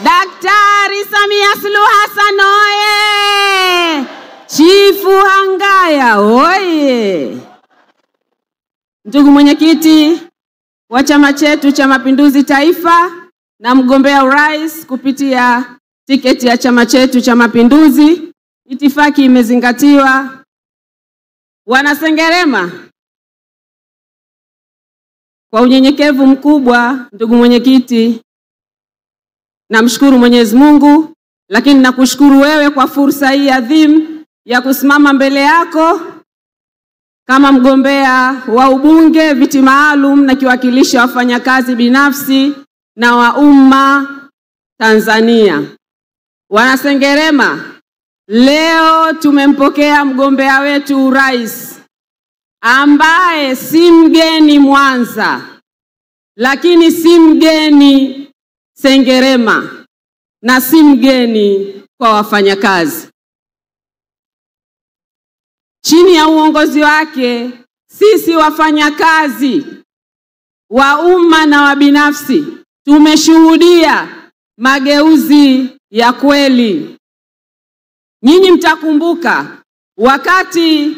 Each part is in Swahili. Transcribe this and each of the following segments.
Daktari Samia Suluhu Hassan oye! Chifu Hangaya oye! Ndugu mwenyekiti wa chama chetu cha Mapinduzi Taifa na mgombea urais kupitia tiketi ya chama chetu cha Mapinduzi, itifaki imezingatiwa. Wanasengerema, kwa unyenyekevu mkubwa ndugu mwenyekiti, namshukuru Mwenyezi Mungu, lakini nakushukuru wewe kwa fursa hii adhimu ya kusimama mbele yako kama mgombea wa ubunge, viti maalum na kiwakilisha wafanyakazi binafsi na wa umma Tanzania. Wanasengerema, leo tumempokea mgombea wetu urais ambaye si mgeni Mwanza, lakini si mgeni Sengerema na si mgeni kwa wafanyakazi. Chini ya uongozi wake, sisi wafanyakazi wa umma na wa binafsi tumeshuhudia mageuzi ya kweli. Nyinyi mtakumbuka wakati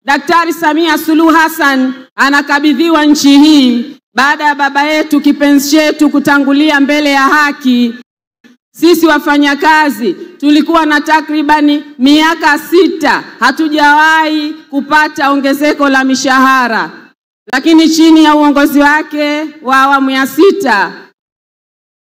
Daktari Samia Suluhu Hassan anakabidhiwa nchi hii baada ya baba yetu kipenzi chetu kutangulia mbele ya haki, sisi wafanyakazi tulikuwa na takribani miaka 6 hatujawahi kupata ongezeko la mishahara, lakini chini ya uongozi wake wa awamu ya 6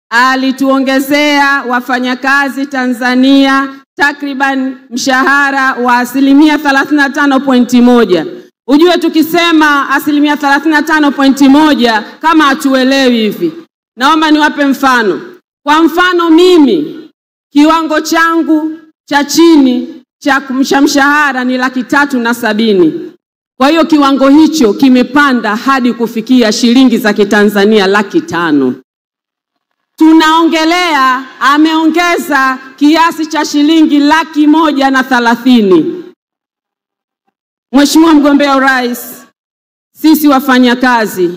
alituongezea wafanyakazi Tanzania takriban mshahara wa 35.1%. Ujue tukisema 35.1% kama hatuelewi hivi. Naomba niwape mfano. Kwa mfano mimi, kiwango changu cha chini cha mshahara ni 370,000. Kwa hiyo kiwango hicho kimepanda hadi kufikia shilingi za Kitanzania 500,000. Tunaongelea ameongeza kiasi cha shilingi 130,000. Mheshimiwa mgombea urais, sisi wafanyakazi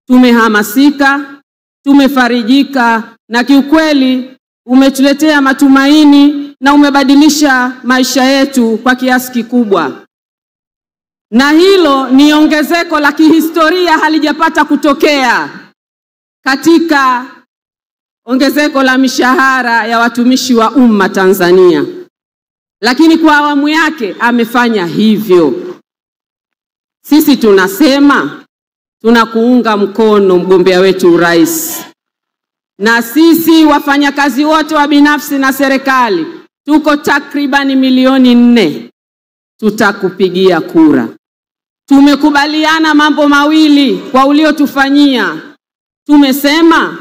tumehamasika, tumefarijika na kiukweli umetuletea matumaini na umebadilisha maisha yetu kwa kiasi kikubwa. Na hilo ni ongezeko la kihistoria, halijapata kutokea katika ongezeko la mishahara ya watumishi wa umma Tanzania. Lakini kwa awamu yake amefanya hivyo. Sisi tunasema tunakuunga mkono mgombea wetu urais. Na sisi wafanyakazi wote wa binafsi na serikali tuko takribani milioni 4, tutakupigia kura. Tumekubaliana mambo mawili kwa uliotufanyia. Tumesema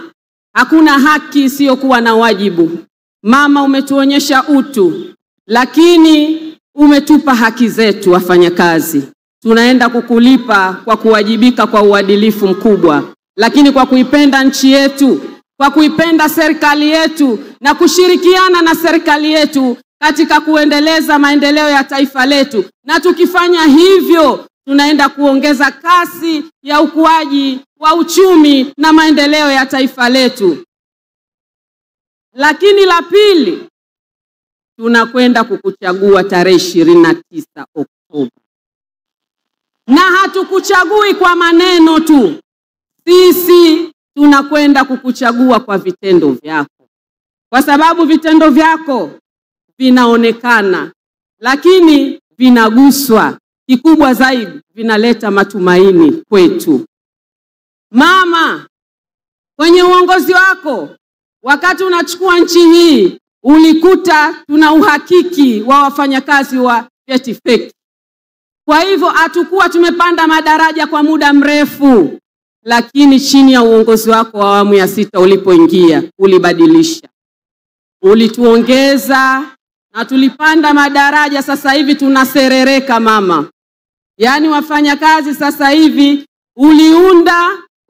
hakuna haki isiyokuwa na wajibu. Mama, umetuonyesha utu, lakini umetupa haki zetu wafanyakazi. Tunaenda kukulipa kwa kuwajibika kwa uadilifu mkubwa, lakini kwa kuipenda nchi yetu, kwa kuipenda serikali yetu na kushirikiana na serikali yetu katika kuendeleza maendeleo ya taifa letu. Na tukifanya hivyo, tunaenda kuongeza kasi ya ukuaji wa uchumi na maendeleo ya taifa letu. Lakini la pili, tunakwenda kukuchagua tarehe 29 Oktoba. Na hatukuchagui kwa maneno tu. Sisi tunakwenda kukuchagua kwa vitendo vyako. Kwa sababu vitendo vyako vinaonekana, lakini vinaguswa. Kikubwa zaidi, vinaleta matumaini kwetu. Mama, kwenye uongozi wako, wakati unachukua nchi hii, ulikuta tuna uhakiki wa wafanyakazi wa vyeti feki. Kwa hivyo hatakuwa tumepanda madaraja kwa muda mrefu, lakini chini ya uongozi wako wa awamu ya 6 ulipoingia, ulibadilisha. Ulituongeza na tulipanda madaraja, sasa hivi tunaserereka mama. Yaani wafanyakazi sasa hivi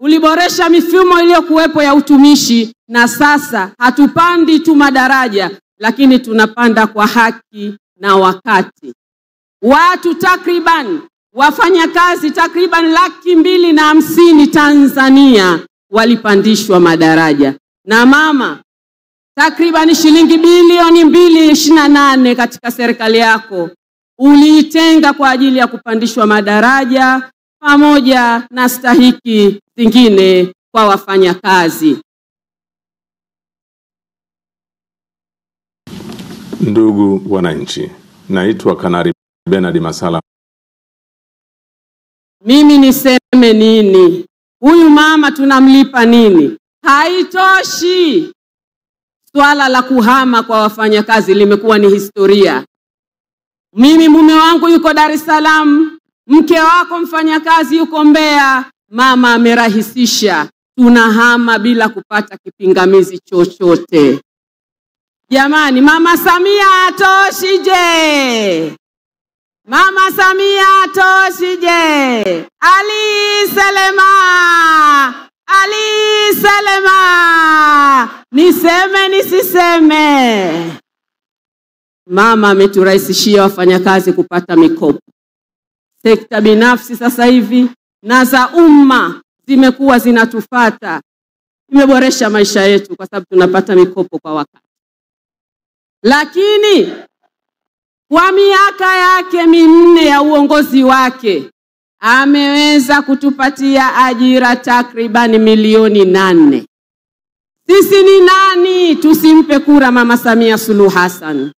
uliboresha mifumo iliyokuwepo ya utumishi, na sasa hatupandi tu madaraja, lakini tunapanda kwa haki na wakati. Watu wafanyakazi takriban 250,000 Tanzania walipandishwa madaraja. Na mama, takriban shilingi bilioni 228 katika serikali yako uliitenga kwa ajili ya kupandishwa madaraja pamoja na stahiki zingine kwa wafanyakazi. Ndugu wananchi, naitwa Kanari Bernard Masala. Mimi niseme nini? Huyu mama tunamlipa nini? Haitoshi. Swala la kuhama kwa wafanyakazi limekuwa ni historia. Mimi mume wangu yuko Dar es Salaam, mke wako mfanyakazi yuko Mbeya. Mama amerahisisha, tunahama bila kupata kipingamizi chochote. Jamani, Mama Samia atoshi je? Mama Samia atoshi je? Ali Selema, niseme nisiseme? Mama ameturahisishia wafanyakazi kupata mikopo. Sekta binafsi sasa hivi na za umma zimekuwa zinatufata. Imeboresha maisha yetu kwa sababu tunapata mikopo kwa wakati. Lakini kwa miaka yake 4 ya uongozi wake ameweza kutupatia ajira takriban milioni 8. Sisi ni nani tusimpe kura Mama Samia Suluhu Hassan?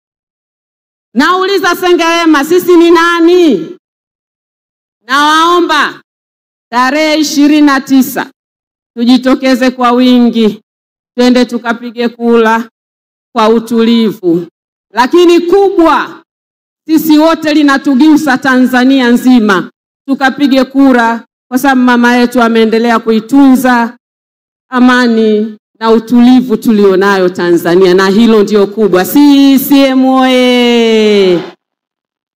Nauliza Sengerema, sisi ni nani? Nawaomba tarehe 29 tujitokeze kwa wingi, twende tukapige kura kwa utulivu. Lakini kubwa, sisi wote linatugusa Tanzania nzima, tukapige kura kwa sababu mama yetu ameendelea kuitunza amani na utulivu tulionayo Tanzania, na hilo ndio kubwa. CCM oye!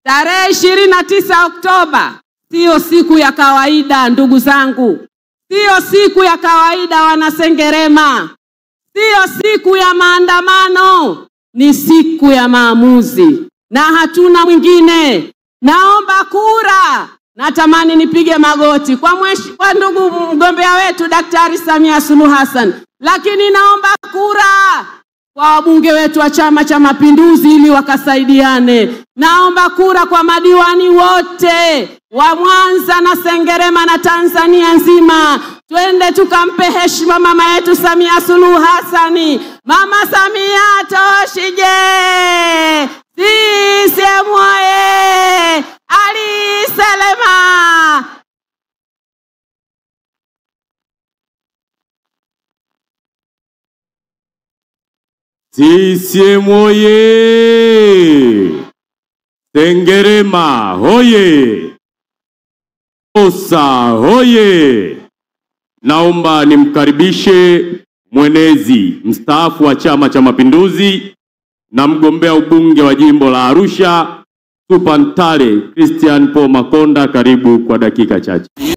Tarehe 29 Oktoba sio siku ya kawaida ndugu zangu. Sio siku ya kawaida wana Sengerema. Sio siku ya maandamano, ni siku ya maamuzi na hatuna mwingine. Naomba kura. Natamani nipige magoti kwa ndugu mgombea wetu Daktari Samia Suluhu Hassan, lakini naomba kura kwa wabunge wetu wa Chama cha Mapinduzi ili wakasaidiane. Naomba kura kwa madiwani wote wa Mwanza na Sengerema na Tanzania nzima. Twende tukampe heshima mama yetu Samia Suluhu Hassan. Mama Samia atoshi je? CCM oye! Ali Selema! CCM oye! Sengerema hoye! Osa hoye! Naomba nimkaribishe mwenezi mstaafu wa Chama cha Mapinduzi na mgombea ubunge wa jimbo la Arusha, Super Ntale Christian Paul Makonda. Karibu kwa dakika chache.